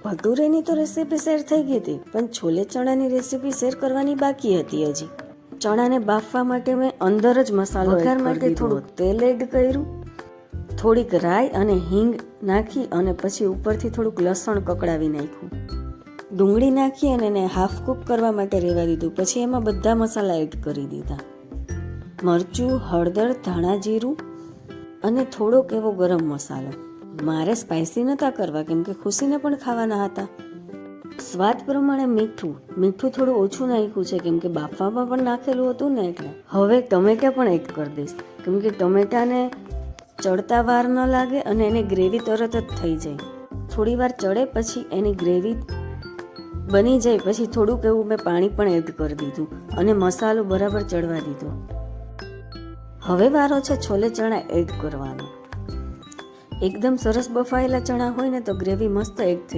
ભટુરેની તો recipe share થઈ ગઈ હતી, પણ છોલે ચણાની રેસીપી શેર કરવાની બાકી હતી હજી. ચણાને બાફવા માટે મેં અંદર જ મસાલો વઘાર માટે થોડુંક તેલ એડ કર્યું, થોડીક રાઈ અને હિંગ નાખી અને પછી ઉપરથી થોડુંક લસણ કકડાવી નાખ્યું. ડુંગળી નાખી અને એને હાફ કૂક કરવા માટે રહેવા દીધું. પછી એમાં બધા મસાલા એડ કરી દીધા. મરચું, હળદર, ધાણા જીરું અને થોડોક એવો ગરમ મસાલો. મારે સ્પાઇસી નહોતા કરવા કેમ કે ખુશીને પણ ખાવાના હતા. સ્વાદ પ્રમાણે મીઠું થોડું ઓછું નાખ્યું છે કેમ કે બાફવામાં પણ નાખેલું હતું ને એટલે. હવે ટમેટા પણ એડ કરી દઈશ કેમ કે ટમેટાને ચડતા વાર ન લાગે અને એની ગ્રેવી તરત જ થઈ જાય. થોડી વાર ચડે પછી એની ગ્રેવી બની જાય પછી થોડુંક એવું મેં પાણી પણ એડ કરી દીધું અને મસાલો બરાબર ચડવા દીધો. હવે વારો છે છોલે ચણા એડ કરવાનો. એકદમ સરસ બફાયેલા ચણા હોય ને તો ગ્રેવી મસ્ત એડ થઈ